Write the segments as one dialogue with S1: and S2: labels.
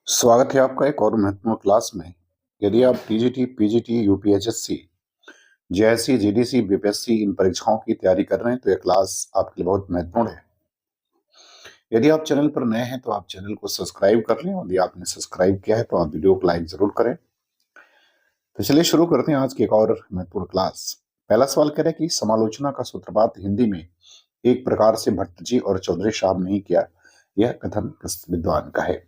S1: स्वागत है आपका एक और महत्वपूर्ण क्लास में। यदि आप TGT, PGT, UPHSC, JSC, GDC, BPSC इन परीक्षाओं की तैयारी कर रहे हैं तो यह क्लास आपके लिए बहुत महत्वपूर्ण है। यदि आप चैनल पर नए हैं तो आप चैनल को सब्सक्राइब कर लें और यदि आपने सब्सक्राइब किया है तो आप वीडियो को लाइक जरूर करें। तो चलिए शुरू करते हैं आज की एक और महत्वपूर्ण क्लास। पहला सवाल कह रहा है कि समालोचना का सूत्रपात हिंदी में एक प्रकार से भट्ट जी और चौधरी साहब ने ही किया, यह कथन किस विद्वान का है?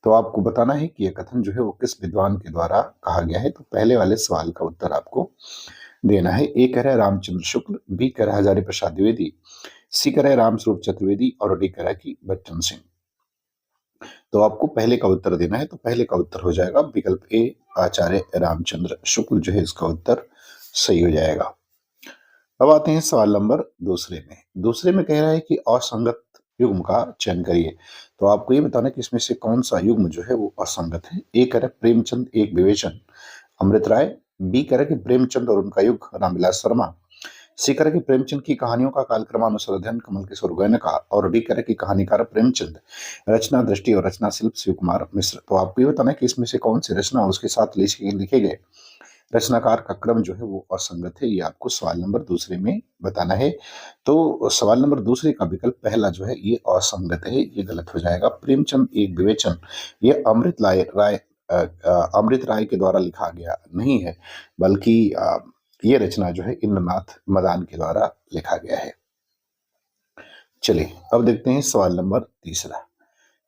S1: तो आपको बताना है कि यह कथन जो है वो किस विद्वान के द्वारा कहा गया है। तो पहले वाले सवाल का उत्तर आपको देना है। ए कह रहा है रामचंद्र शुक्ल, बी कह रहा है हजारी प्रसाद द्विवेदी, सी कह रहा है रामस्वरूप चतुर्वेदी और डी कह रहा है कि बच्चन सिंह। तो आपको पहले का उत्तर देना है। तो पहले का उत्तर हो जाएगा विकल्प ए, आचार्य रामचंद्र शुक्ल जो है इसका उत्तर सही हो जाएगा। अब आते हैं सवाल नंबर दूसरे में। दूसरे में कह रहा है कि असंगत युग्म का चयन करिए। तो आपको ये बताना है कि इसमें से कौन सा युग्म जो है वो असंगत है। ए कह रहा है प्रेमचंद एक विवेचन अमृत राय, बी कह रहा है कि प्रेमचंद और उनका युग रामविलास शर्मा, सी कह रहा है कि प्रेमचंद की कहानियों का कालक्रमानुसार अध्ययन कमल किशोर गोयनका और डी कह रहा है कि कहानीकार प्रेमचंद, रचना दृष्टि और रचना शिल्प शिव कुमार मिश्र। तो आपको ये बताना है कि इसमें से कौन सी रचना उसके साथ लिखे गए रचनाकार का क्रम जो है वो असंगत है। ये आपको सवाल नंबर दूसरे में बताना है। तो सवाल नंबर दूसरे का विकल्प पहला जो है ये असंगत है, ये गलत हो जाएगा। प्रेमचंद एक विवेचन ये अमृत राय के द्वारा लिखा गया नहीं है, बल्कि ये रचना जो है इंद्रनाथ मदान के द्वारा लिखा गया है। चलिए अब देखते हैं सवाल नंबर तीसरा।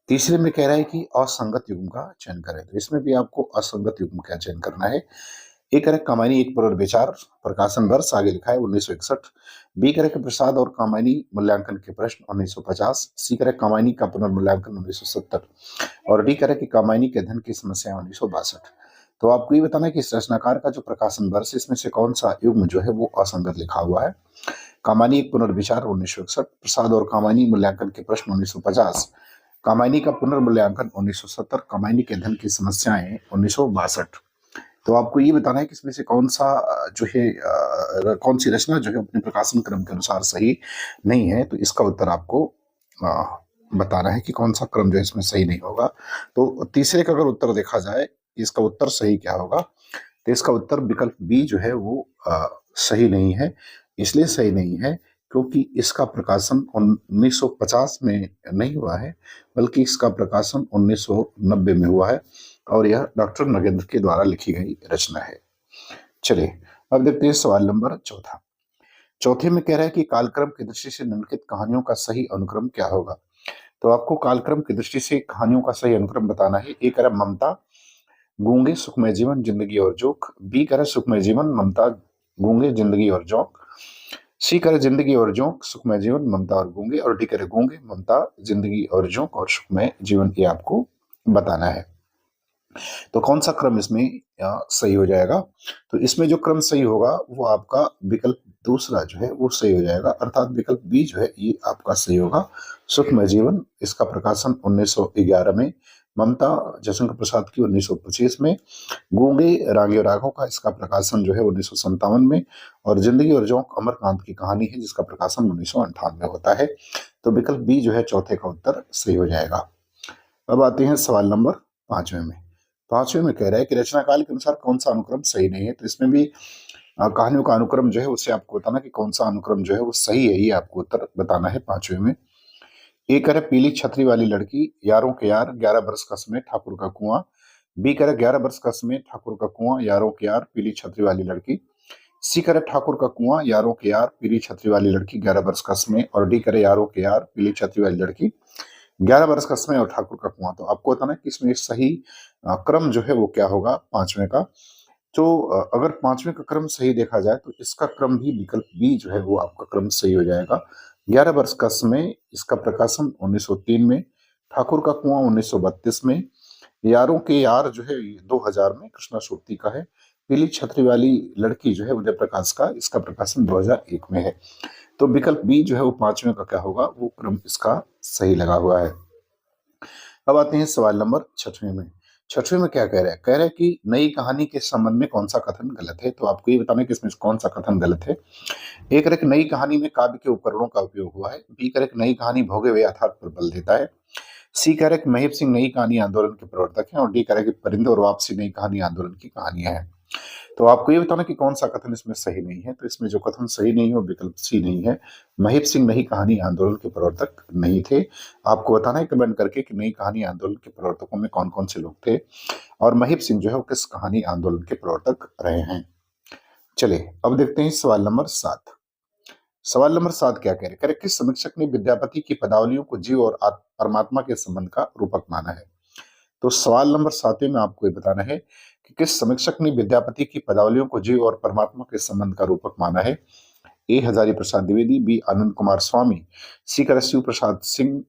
S1: तीसरे में कह रहा है कि असंगत युग्म का चयन करें। तो इसमें भी आपको असंगत युग्म का चयन करना है। ए करेक्ट कामायनी एक पुनर्विचार, प्रकाशन वर्ष आगे लिखा है 1961, बी करेक्ट प्रसाद और कामायनी मूल्यांकन के प्रश्न 1950, सी करेक्ट कामायनी का पुनर्मूल्यांकन 1970 और डी करेक्ट कि कामायनी के अध्ययन की समस्या 1962। तो आपको ये बताना है कि इस रचनाकार का जो प्रकाशन वर्ष इसमें से कौन सा युग्म जो है वो असंगत लिखा हुआ है। कामायनी एक पुनर्विचार 1961, प्रसाद और कामायनी मूल्यांकन के प्रश्न 1950, कामायनी का पुनर्मूल्यांकन 1970, कामायनी के अध्ययन की समस्याएं 1962। तो आपको ये बताना है कि इसमें से कौन सा जो है कौन सी रचना जो है अपने प्रकाशन क्रम के अनुसार सही नहीं है। तो इसका उत्तर आपको बताना है कि कौन सा क्रम जो है इसमें सही नहीं होगा। तो तीसरे का अगर उत्तर देखा जाए इसका उत्तर सही क्या होगा, तो इसका उत्तर विकल्प बी जो है वो सही नहीं है। इसलिए सही नहीं है क्योंकि इसका प्रकाशन 1950 में नहीं हुआ है, बल्कि इसका प्रकाशन 1990 में हुआ है और यह डॉक्टर नगेंद्र के द्वारा लिखी गई रचना है। चलिए अब देखते हैं सवाल नंबर चौथा। चौथे में कह रहा है कि कालक्रम की दृष्टि से निम्नलिखित कहानियों का सही अनुक्रम क्या होगा। तो आपको कालक्रम की दृष्टि से कहानियों का सही अनुक्रम बताना है। एक है ममता, गूंगे, सुखमय जीवन, जिंदगी और जोक, बी करे सुखमय जीवन, ममता, गूंगे, जिंदगी और जोक, सी करे जिंदगी और जोक, सुखमय जीवन, ममता और गूंगे और डी करे गूंगे, ममता, जिंदगी और जोक और सुखमय जीवन। ये आपको बताना है। तो कौन सा क्रम इसमें सही हो जाएगा। तो इसमें जो क्रम सही होगा वो आपका विकल्प दूसरा जो है वो सही हो जाएगा, अर्थात विकल्प बी जो है ये आपका सही होगा। सुखमय जीवन इसका प्रकाशन 1911 में, ममता जयशंकर प्रसाद की 1925 में, गूंगे रांगे राघव का इसका प्रकाशन जो है 1957 में और जिंदगी और जोंक अमरकांत की कहानी है जिसका प्रकाशन 1998 में होता है। तो विकल्प बी जो है चौथे का उत्तर सही हो जाएगा। अब आते हैं सवाल नंबर पांचवें में। पांचवें में कह रहा है कि रचना काल के अनुसार कौन सा अनुक्रम सही नहीं है। तो इसमें भी कहानियों का अनुक्रम जो है उससे आपको बताना कि कौन सा अनुक्रम जो है वो सही है, ये आपको उत्तर बताना है पांचवें में। एक है पीली छतरी वाली लड़की, यारों के यार, 11 बरस का समय, ठाकुर का कुआं, बी करे 11 बरस का समय, ठाकुर का कुआं, यारों के यार, पीली छतरी वाली लड़की, सी करे ठाकुर का कुआं, यारों के यार, पीली छतरी वाली लड़की, 11 बरस का समय और डी करे यारों के यार, पीली छतरी वाली लड़की, 11 बरस का समय और ठाकुर का कुआं। तो आपको बताना है कि इसमें सही क्रम जो है वो क्या होगा पांचवें का। तो अगर पांचवें का क्रम सही देखा जाए तो इसका क्रम भी विकल्प बी जो है वो आपका क्रम सही हो जाएगा। 11 वर्ष का समय इसका प्रकाशन 1903 में, ठाकुर का कुआं 1932 में, यारों के यार जो है 2000 में कृष्णा सूर्ति का है, पीली छतरी वाली लड़की जो है उदय प्रकाश का, इसका प्रकाशन 2001 में है। तो विकल्प बी जो है वो पांचवें का क्या होगा, वो क्रम इसका सही लगा हुआ है। अब आते हैं सवाल नंबर छठवें में। छठवें में क्या कह रहा है, कह रहा है कि नई कहानी के संबंध में कौन सा कथन गलत है। तो आपको ये बताना है कि इसमें कौन सा कथन गलत है। ए करेक्ट नई कहानी में काव्य के उपकरणों का उपयोग हुआ है, बी करेक्ट नई कहानी भोगे हुए यथार्थ पर बल देता है, सी कह रहा है कि महिप सिंह नई कहानी आंदोलन के प्रवर्तक हैं, और डी कह रहा है कि परिंदे और वापसी नई कहानी आंदोलन की कहानियां हैं। तो आपको ये बताना कि कौन सा कथन इसमें सही नहीं है। तो इसमें जो कथन सही नहीं है वो विकल्प सी नहीं है। महिप सिंह नई कहानी आंदोलन के प्रवर्तक नहीं थे। आपको बताना है कमेंट करके कि नई कहानी आंदोलन के प्रवर्तकों में कौन कौन से लोग थे, और महिप सिंह जो है वो किस कहानी आंदोलन के प्रवर्तक रहे हैं। चलिए अब देखते हैं सवाल नंबर 7। सवाल नंबर 7 क्या कह रहे हैं? कह रहे किस समीक्षक ने विद्यापति की पदावलियों को जीव और परमात्मा के संबंध का रूपक माना है? तो सवाल नंबर 7 में आपको ये बताना है कि किस समीक्षक ने विद्यापति की पदावलियों को जीव और परमात्मा के संबंध का रूपक माना है? ए हजारी प्रसाद द्विवेदी, बी आनंद कुमार स्वामी, सी कर शिव प्रसाद सिंह,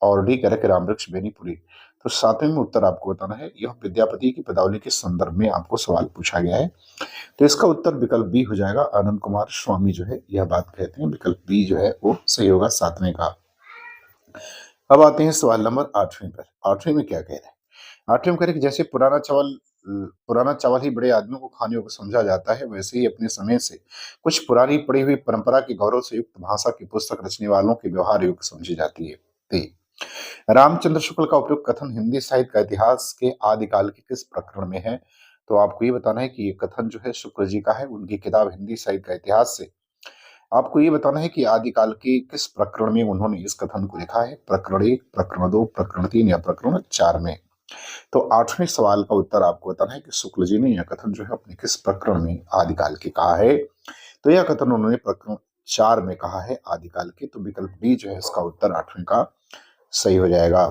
S1: और डी कर रामवृक्ष बेनीपुरी। तो 7वें में उत्तर आपको बताना है। यह विद्यापति की पदावली के संदर्भ में आपको सवाल पूछा गया है। तो इसका उत्तर विकल्प बी हो जाएगा। आनंद कुमार स्वामी जो है यह बात कहते हैं। विकल्प बी जो है वो सही होगा 7वें का। अब आते हैं सवाल नंबर 8वें पर। 8वें में क्या कह रहे हैं? 8वें में कह रहे हैं कि जैसे पुराना चावल ही बड़े आदमियों को खाने को समझा जाता है, वैसे ही अपने समय से कुछ पुरानी पड़ी हुई परंपरा के गौरव से युक्त भाषा की पुस्तक रचने वालों के व्यवहार योग्य समझी जाती है। रामचंद्र शुक्ल का उपयुक्त कथन हिंदी साहित्य का इतिहास के आदिकाल के किस प्रकरण में है? तो आपको ये बताना है कि ये कथन जो है शुक्ल जी का है, उनकी किताब हिंदी साहित्य का इतिहास से। आपको ये बताना है कि आदिकाल के किस प्रकरण में उन्होंने इस कथन को लिखा है। प्रकरण 1, प्रकरण 2, प्रकरण 3 या प्रकरण 4 में। तो 8वें सवाल का उत्तर आपको बताना है कि शुक्ल जी ने यह कथन जो है अपने किस प्रकरण में आदिकाल के कहा है। तो यह कथन उन्होंने प्रकरण 4 में कहा है आदिकाल के। तो विकल्प डी जो है इसका उत्तर 8वें का सही हो जाएगा।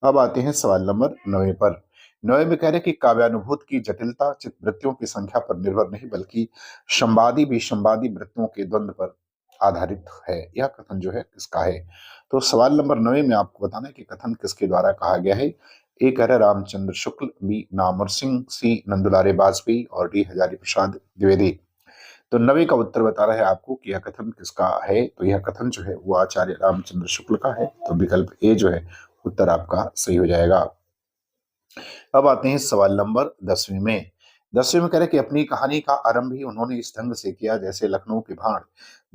S1: अब आते हैं सवाल नंबर 9 पर। 9 में कह रहे कि काव्यानुभूत की जटिलता चित्तवृत्तियों की संख्या पर निर्भर नहीं, बल्कि संवादी विसंवादी वृत्तियों के द्वंद्व पर आधारित है। यह कथन जो है किसका है? तो सवाल नंबर 9 में आपको बताना है कि कथन किसके द्वारा कहा गया है। ए कह रहे रामचंद्र शुक्ल, बी नामवर सिंह, सी नंदुलारे वाजपेयी और डी हजारी प्रसाद द्विवेदी। तो 9 का उत्तर बता रहा है आपको कि यह कथन किसका है। तो यह कथन जो है वो आचार्य रामचंद्र शुक्ल का है। तो विकल्प ए जो है उत्तर आपका सही हो जाएगा। अब आते हैं सवाल नंबर 10वें में। 10वें में कह रहे कि अपनी कहानी का आरंभ ही उन्होंने इस ढंग से किया जैसे लखनऊ के भाण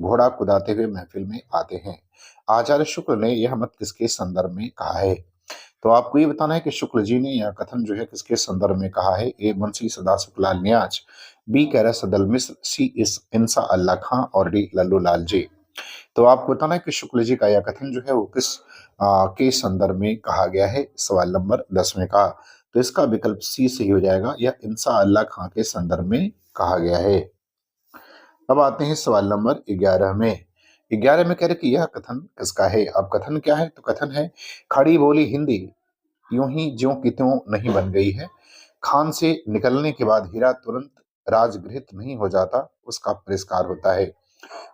S1: घोड़ा कुदाते हुए महफिल में आते हैं। आचार्य शुक्ल ने यह मत किसके संदर्भ में कहा है? तो आपको ये बताना है कि शुक्ल जी ने यह कथन जो है किसके संदर्भ में कहा है। ए मुंशी सदा सुखलाल न्याज, बी कह रहा सदल मिश्र, सी इस इंसा अल्लाह खां और डी लल्लू लाल जी। तो आपको बताना है कि शुक्ल जी का यह कथन जो है वो किस के संदर्भ में कहा गया है। सवाल नंबर 10वें का। तो इसका विकल्प सी सही हो जाएगा। यह इंसा अल्लाह खां के संदर्भ में कहा गया है। अब आते हैं सवाल नंबर 11 में। 11 में कह रहे कि यह कथन किसका है। अब कथन क्या है? तो कथन है खड़ी बोली हिंदी यूं ही ज्यों की त्यों नहीं बन गई है। खान से निकलने के बाद हीरा तुरंत राजगृहित नहीं हो जाता, उसका परिष्कार होता है।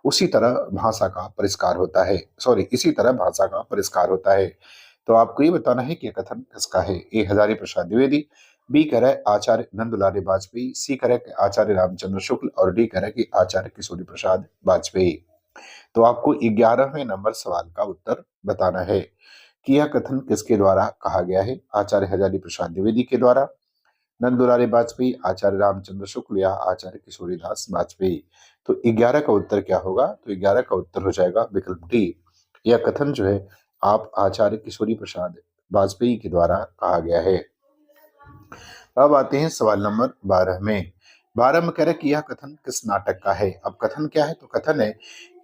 S1: उसी तरह भाषा का परिष्कार होता है। सॉरी, इसी तरह भाषा का परिष्कार होता है। तो आपको ये बताना है कि यह कथन किसका है। ए हजारी प्रसाद द्विवेदी, बी कह रहा है आचार्य नंदुलारे वाजपेयी, सी कह रहा है कि आचार्य रामचंद्र शुक्ल और डी कह रहा है कि आचार्य किशोरी प्रसाद वाजपेयी। तो आपको 11वें नंबर सवाल का उत्तर बताना है कि यह कथन किसके द्वारा कहा गया है। आचार्य हजारी प्रसाद द्विवेदी के द्वारा, नंदुलारे वाजपेयी, आचार्य रामचंद्र शुक्ल या आचार्य किशोरीदास वाजपेयी। तो 11 का उत्तर क्या होगा? तो 11 का उत्तर हो जाएगा विकल्प डी। यह कथन जो है आप आचार्य किशोरी प्रसाद वाजपेयी के द्वारा कहा गया है। अब आते हैं सवाल नंबर 12 में। 12 में कह रहे कि यह कथन किस नाटक का है। अब कथन क्या है? तो कथन है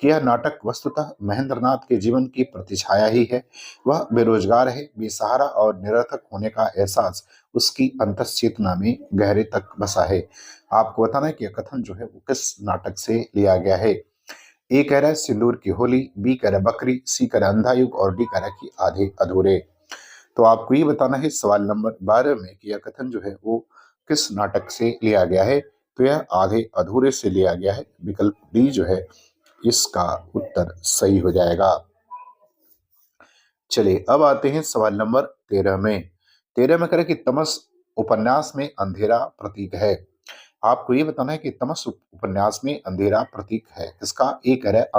S1: कि यह नाटक वस्तुतः महेंद्रनाथ के जीवन की प्रतिछाया ही है। वह बेरोजगार है, बेसहारा और निरर्थक होने का एहसास उसकी अंतश्चेतना में गहरे तक बसा है। आपको बताना है कि यह कथन जो है वो किस नाटक से लिया गया है। ए कह रहा है सिंदूर की होली, बी कह रहा है बकरी, सी कह रहा है अंधा युग और डी कह रहा है कि आधे अधूरे। तो आपको ये बताना है सवाल नंबर 12 में कि यह कथन जो है वो किस नाटक से लिया गया है। तो यह आधे अधूरे से लिया गया है। विकल्प डी जो है इसका उत्तर सही हो जाएगा। चलिए अब आते हैं सवाल नंबर 13 में। 13 में करें कि तमस उपन्यास में अंधेरा प्रतीक है। आपको ये बताना है कि तमस उपन्यास में अंधेरा प्रतीक है किसका। ए कह रहा है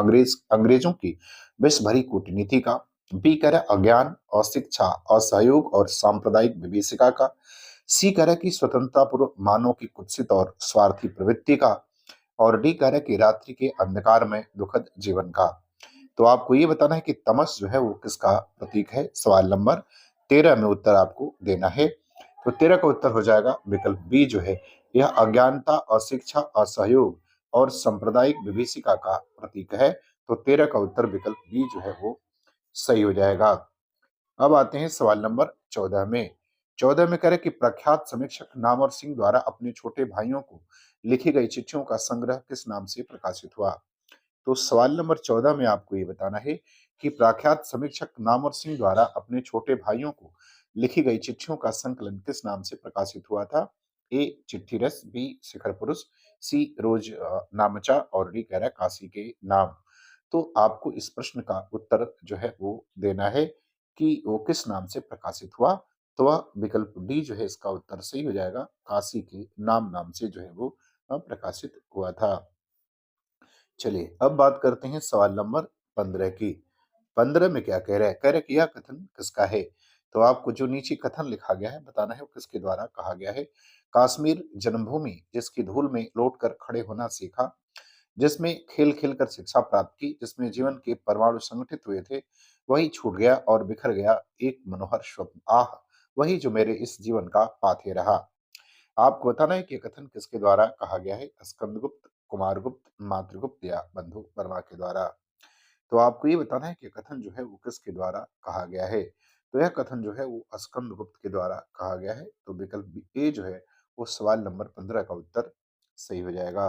S1: अंग्रेजों की विष भरी कूटनीति का, बी कह रहा है अज्ञान, अशिक्षा, असहयोग और सांप्रदायिक विभीषिका का, सी कह रहा है कि स्वतंत्रता पूर्व मानव की कुत्सित और स्वार्थी प्रवृत्ति का, और डी कह रहा है कि रात्रि के अंधकार में दुखद जीवन का। तो आपको ये बताना है कि तमस जो है वो किसका प्रतीक है। सवाल नंबर 13 में उत्तर आपको देना है। तो 13 का उत्तर हो जाएगा विकल्प बी जो है, यह अज्ञानता, अशिक्षा, असहयोग और सांप्रदायिक विभीषिका का प्रतीक है। तो 13 का उत्तर विकल्प बी जो है वो सही हो जाएगा। अब आते हैं सवाल नंबर 14 में। 14 में कह रहे कि प्रख्यात समीक्षक नामवर सिंह द्वारा अपने छोटे भाइयों को लिखी गई चिट्ठियों का संग्रह किस नाम से प्रकाशित हुआ। तो सवाल नंबर 14 में आपको ये बताना है कि प्रख्यात समीक्षक नामवर सिंह द्वारा अपने छोटे भाइयों को लिखी गई चिट्ठियों का संकलन किस नाम से प्रकाशित हुआ था। ए चिट्ठी रस, बी शिखर पुरुष, सी रोज नामचा और डी कह रहा है काशी के नाम। तो आपको इस प्रश्न का उत्तर जो है वो देना है कि वो किस नाम से प्रकाशित हुआ। तो वह विकल्प डी जो है इसका उत्तर सही हो जाएगा, काशी के नाम से जो है वो प्रकाशित हुआ था। चलिए अब बात करते हैं सवाल नंबर 15 की। 15 में क्या कह रहा है, कह रहा है कि यह कथन किसका है। तो आपको जो नीचे कथन लिखा गया है बताना है वो किसके द्वारा कहा गया है। काश्मीर जन्मभूमि जिसकी धूल में लौट कर खड़े होना सीखा, जिसमें खेल खेल कर शिक्षा प्राप्त की, जिसमें जीवन के परमाणु संगठित हुए थे, वही छूट गया और बिखर गया एक मनोहर स्वप्न, आह वही जो मेरे इस जीवन का पाथेय रहा। आपको बताना है कि ये कथन किसके द्वारा कहा गया है। स्कंदगुप्त, कुमारगुप्त, मातृगुप्त या बंधु वर्मा के द्वारा। तो आपको ये बताना है कि कथन जो है वो किसके द्वारा कहा गया है। तो यह कथन जो है वो स्कंदगुप्त के द्वारा कहा गया है। तो विकल्प ए जो है वो सवाल नंबर 15 का उत्तर सही हो जाएगा।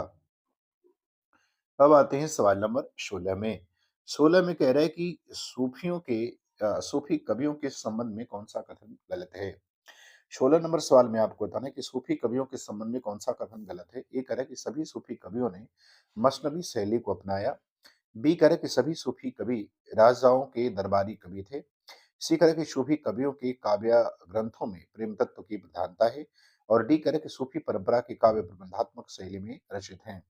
S1: अब आते हैं सवाल नंबर 16 में। 16 में कह रहा है कि सूफी कवियों के संबंध में कौन सा कथन गलत है। 16 नंबर सवाल में आपको बताना है कि सूफी कवियों के संबंध में कौन सा कथन गलत है। ए कह रहा है कि सभी सूफी कवियों ने मसनवी शैली को अपनाया। बी कह रहा है कि सभी सूफी कवि राजाओं के दरबारी कवि थे। सी कह रहा है कि सूफी कवियों के काव्य ग्रंथों में प्रेम तत्व की प्रधानता है। और डी कह रहा है कि सूफी परंपरा के काव्य प्रबंधात्मक शैली में रचित हैं।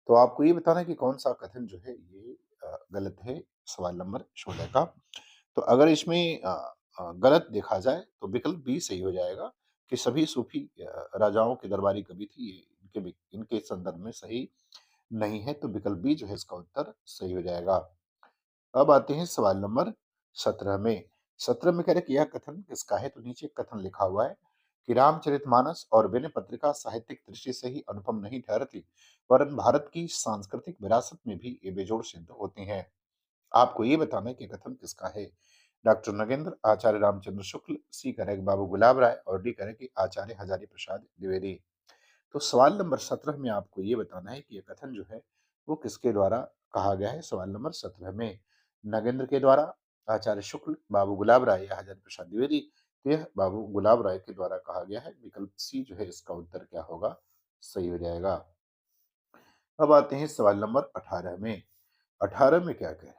S1: तो आपको ये बताना है कि कौन सा कथन जो है ये गलत है। सवाल नंबर 16 का। तो अगर इसमें गलत देखा जाए तो विकल्प बी सही हो जाएगा कि सभी सूफी राजाओं के दरबारी कवि थे, ये इनके संदर्भ में सही नहीं है। तो विकल्प बी जो है इसका उत्तर सही हो जाएगा। अब आते हैं सवाल नंबर 17 में। 17 में कह रहे कि यह कथन किसका है। तो नीचे कथन लिखा हुआ है कि रामचरितमानस और विनय पत्रिका साहित्यिक दृष्टि से ही अनुपम नहीं ठहरती, वरन भारत की सांस्कृतिक विरासत में भी ये बेजोड़ सिद्ध होती हैं। आपको ये बताना है कि कथन किसका है। डॉक्टर नगेंद्र, आचार्य रामचंद्र शुक्ल, सी कह रहे कि बाबू गुलाब राय और डी कह रहे कि आचार्य हजारी प्रसाद द्विवेदी। तो सवाल नंबर 17 में आपको ये बताना है कि ये कथन जो है वो किसके द्वारा कहा गया है। सवाल नंबर 17 में नगेंद्र के द्वारा, आचार्य शुक्ल, बाबू गुलाब राय या हजारी प्रसाद द्विवेदी। तो यह बाबू गुलाब राय के द्वारा कहा गया है। विकल्प सी जो है इसका उत्तर क्या होगा, सही हो जाएगा। अब आते हैं सवाल नंबर 18 में। 18 में क्या कह रहे हैं।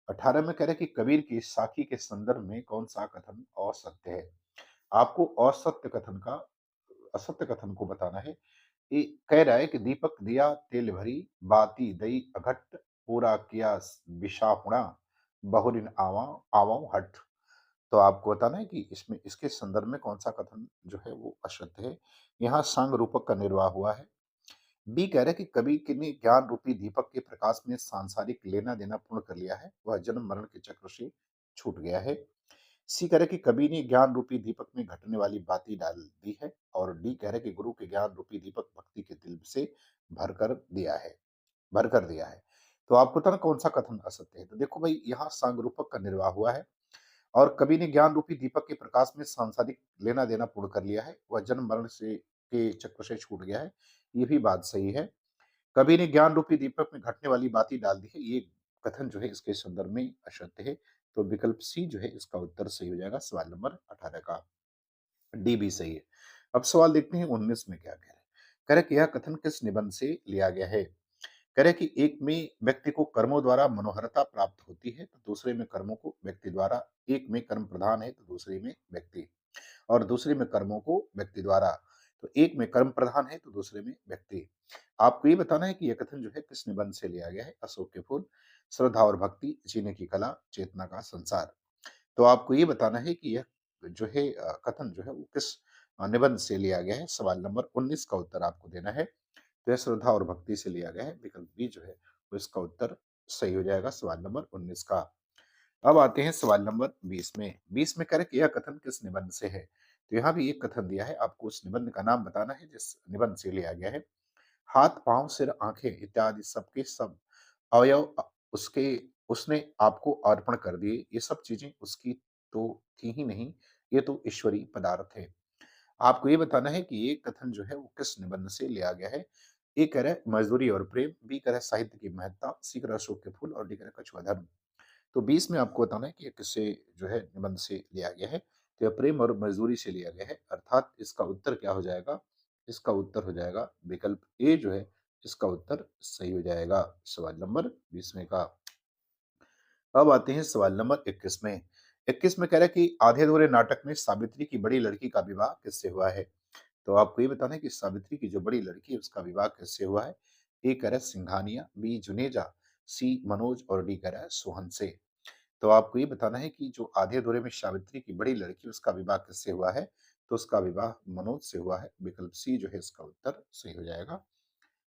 S1: 18 में कह रहे हैं कि कबीर की साखी के संदर्भ में कौन सा कथन असत्य है। आपको असत्य कथन का असत्य कथन को बताना है। ये कह रहा है कि दीपक दिया तेल भरी, बाती दई अघट, पूरा किया विशाहुणा, बहुरिन आवा आवाओ हट। तो आपको बताना है कि इसमें इसके संदर्भ में कौन सा कथन जो है वो असत्य है। यहाँ सांग रूपक का निर्वाह हुआ है। बी कह रहे हैं कि कवि के ने ज्ञान रूपी दीपक के प्रकाश में सांसारिक लेना देना पूर्ण कर लिया है, वह जन्म मरण के चक्र से छूट गया है। सी कह रहे कि कवि ने ज्ञान रूपी दीपक में घटने वाली बाती डाल दी है। और डी कह रहे कि गुरु के ज्ञान रूपी दीपक भक्ति के दिल से भर कर दिया है भर कर दिया है। तो आपको पता ना कौन सा कथन असत्य है। तो देखो भाई यहाँ सांग रूपक का निर्वाह हुआ है और कवि ने ज्ञान रूपी दीपक के प्रकाश में सांसारिक लेना देना पूर्ण कर लिया है, वह जन्म मरण से के चक्र से छूट गया है। ये भी बात सही है। कवि ने ज्ञान रूपी दीपक में घटने वाली बाती डाल दी है, ये कथन जो है इसके संदर्भ में असत्य है। तो विकल्प सी जो है इसका उत्तर सही हो जाएगा। सवाल नंबर 18 का डी भी सही है। अब सवाल देखते हैं 19 में क्या कह रहे हैं। कह रहे कि यह कथन किस निबंध से लिया गया है। कह रहे कि एक में व्यक्ति को कर्मों द्वारा मनोहरता प्राप्त होती है, तो दूसरे में कर्मों को व्यक्ति द्वारा, एक में कर्म प्रधान है तो दूसरे में व्यक्ति, और दूसरे में कर्मों को व्यक्ति द्वारा। तो एक में कर्म प्रधान है तो दूसरे में व्यक्ति। आपको ये बताना है कि यह कथन जो है किस निबंध से लिया गया है। अशोक के फूल, श्रद्धा और भक्ति, जीने की कला, चेतना का संसार। तो आपको ये बताना है कि यह जो है कथन जो है वो किस निबंध से लिया गया है। सवाल नंबर 19 का उत्तर आपको देना है। तो यह श्रद्धा और भक्ति से लिया गया है। विकल्प बी जो है वो इसका उत्तर सही हो जाएगा सवाल नंबर 19 का। अब आते हैं सवाल नंबर 20 में। 20 में कह रहा है कि यह कथन किस निबंध से है? तो यहाँ भी एक कथन दिया है, आपको उस निबंध का नाम बताना है जिस निबंध से लिया गया है। हाथ, पाँव, सिर, आँखें इत्यादि सबके सब अवयव उसके उसने आपको अर्पण कर दिए। ये सब चीज़ें उसकी तो थी ही नहीं, ये तो ईश्वरीय पदार्थ है। आपको ये बताना है कि ये कथन जो है वो किस निबंध से लिया गया है। ए कह रहा है मज़दूरी और प्रेम, बी कह रहा है साहित्य की महत्ता, सी कह रहा है अशोक के फूल और डी कह रहा है कछुआ धर्म। तो 20 में आपको बताना है कि ये किससे जो है निबंध से लिया गया है। तो यह प्रेम और मज़दूरी से लिया गया है, अर्थात इसका उत्तर क्या हो जाएगा? इसका उत्तर हो जाएगा विकल्प ए जो है, इसका उत्तर सही हो जाएगा सवाल नंबर 20वें का। अब आते हैं सवाल नंबर 21 में। 21 में कह रहा है कि आधे-अधूरे नाटक में सावित्री की बड़ी लड़की का विवाह किससे हुआ है? तो आपको ये बताना है कि सावित्री की जो बड़ी लड़की है उसका विवाह किससे हुआ है? ए कह रहा है सिंघानिया, बी जुनेजा, सी मनोज और डी कह रहा है सोहन से। तो आपको ये बताना है कि जो आधे अधूरे में सावित्री की बड़ी लड़की उसका विवाह किससे हुआ है? तो उसका विवाह मनोज से हुआ है। विकल्प सी जो है इसका उत्तर सही हो जाएगा।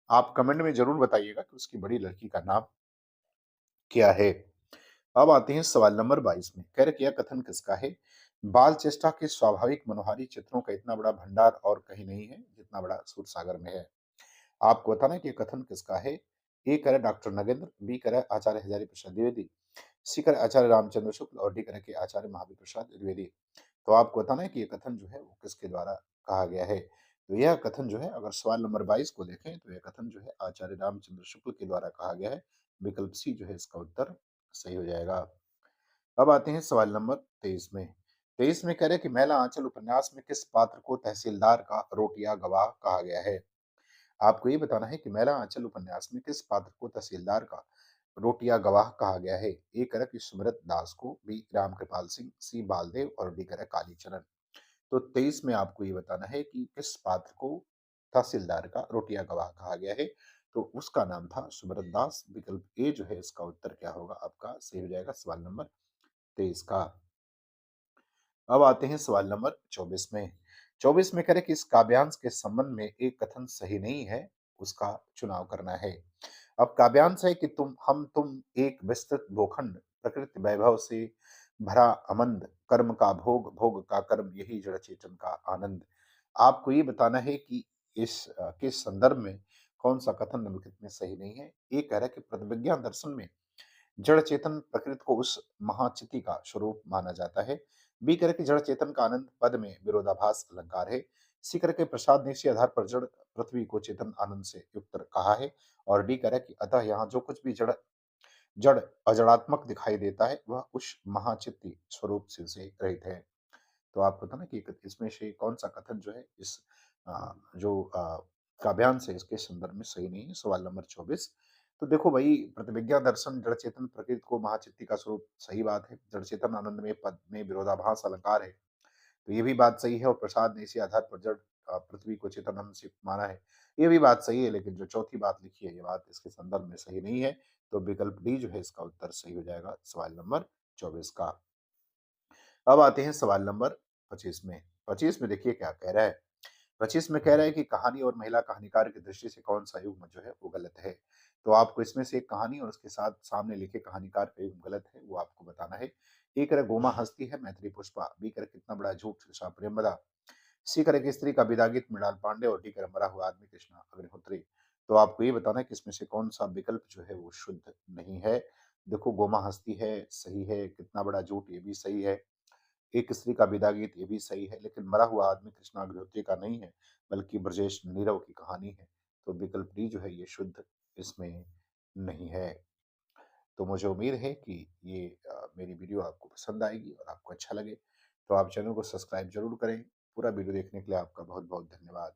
S1: आप कमेंट में ज़रूर बताइएगा कि उसकी बड़ी लड़की का नाम क्या है? अब आते हैं सवाल नंबर 22 में। कह रहे कि यह कथन किसका है? बाल चेष्टा के स्वाभाविक मनोहारी चित्रों का इतना बड़ा भंडार और कहीं नहीं है, जितना बड़ा सूरसागर में है। आपको बताना है कि ये कथन किसका है? ए कह रहा है डॉक्टर नगेंद्र, बी कह रहा है आचार्य हजारी प्रसाद द्विवेदी, सी कह रहा है आचार्य रामचंद्र शुक्ल और डी कह रहा है कि आचार्य महावीर प्रसाद द्विवेदी। तो आपको बताना है कि ये कथन जो है वो किसके द्वारा कहा गया है। तो यह कथन जो है अगर सवाल नंबर 22 को देखें तो यह कथन जो है आचार्य रामचंद्र शुक्ल के द्वारा कहा गया है। विकल्प सी जो है इसका उत्तर सही हो जाएगा। अब आते हैं सवाल नंबर 23 में। 23 में कह रहे हैं कि मैला आंचल उपन्यास में किस पात्र को तहसीलदार का रोटिया गवाह कहा गया है? आपको ये बताना है कि मैला आंचल उपन्यास में किस पात्र को तहसीलदार का रोटिया गवाह कहा गया है? ए कह रहा है कि सुमृत दास को, बी रामकृपाल सिंह, सी बालदेव और डी कह रहा है कालीचरण। तो 23 में आपको ये बताना है कि किस पात्र को तहसीलदार का रोटिया गवाह कहा गया है। तो उसका नाम था सुब्रत दास। विकल्प ए जो है इसका उत्तर क्या होगा आपका सही हो जाएगा सवाल नंबर 23 का। अब आते हैं सवाल नंबर 24 में। 24 में कह रहे कि इस काव्यांश के संबंध में एक कथन सही नहीं है, उसका चुनाव करना है। अब काव्यांश है कि तुम एक विस्तृत भूखंड, प्रकृति वैभव से भरा अमंद, कर्म का भोग, भोग का कर्म, यही जड़ चेतन का आनंद। आपको ये बताना है कि के संदर्भ में कौन सा कथन निम्नलिखित में सही नहीं है। ये कह रहा है कि प्रतिविज्ञान दर्शन में जड़ चेतन प्रकृति को उस महाचिति का स्वरूप माना जाता है। बी करे कि जड़ चेतन का आनंद पद में विरोधाभास अलंकार है। सी करे कि प्रसाद ने इसी आधार पर जड़ पृथ्वी को चेतन आनंद से युक्त कहा है। और डी करे कि अतः यहाँ जो कुछ भी जड़ जड़ अजड़ात्मक दिखाई देता है वह उस महाचित्ती स्वरूप से रहित है। तो आप बताना कि इसमें से कौन सा कथन जो है इस जो काव्यांश है इसके संदर्भ में सही नहीं है। सवाल नंबर 24। तो देखो भाई प्रतिविज्ञा दर्शन जड़ चेतन प्रकृति को महाचित्ती का स्वरूप सही बात है। जड़ चेतन आनंद में पद में विरोधाभास अलंकार है, तो ये भी बात सही है। और प्रसाद ने इसी आधार पर जड़ पृथ्वी को चेतन आनंद से माना है, ये भी बात सही है। लेकिन जो चौथी बात लिखी है ये बात इसके संदर्भ में सही नहीं है। तो विकल्प डी जो है इसका उत्तर सही हो जाएगा सवाल नंबर 24 का। अब आते हैं सवाल नंबर 25 में। 25 में देखिए क्या कह रहा है। 25 में कह रहा है कि कहानी और महिला कहानीकार की दृष्टि से कौन-सा युग्म जो है वो गलत है। तो आपको इसमें से एक कहानी और उसके साथ सामने लिखे कहानीकार का युग्म गलत है, वो आपको बताना है। ए कह रहा है गोमा हँसती है मैथिली पुष्पा, बी कह रहा है कितना बड़ा झूठ ऋषा प्रेमदा, सी कह रहा है कि स्त्री का विदा गीत मृणाल पांडे और डी कह रहा है मरा हुआ आदमी कृष्णा अग्निहोत्री। तो आपको ये बताना है कि इसमें से कौन-सा विकल्प जो है वो शुद्ध नहीं है। देखो गोमा हँसती है सही है, कितना बड़ा झूठ ये भी सही है। एक स्त्री का विदा गीत ये भी सही है, लेकिन मरा हुआ आदमी कृष्णा अग्निहोत्री का नहीं है, बल्कि ब्रजेश नीरव की कहानी है। तो विकल्प डी जो है ये शुद्ध इसमें नहीं है। तो मुझे उम्मीद है कि ये मेरी वीडियो आपको पसंद आएगी और आपको अच्छा लगे। तो आप चैनल को सब्सक्राइब ज़रूर करें। पूरा वीडियो देखने के लिए आपका बहुत-बहुत धन्यवाद।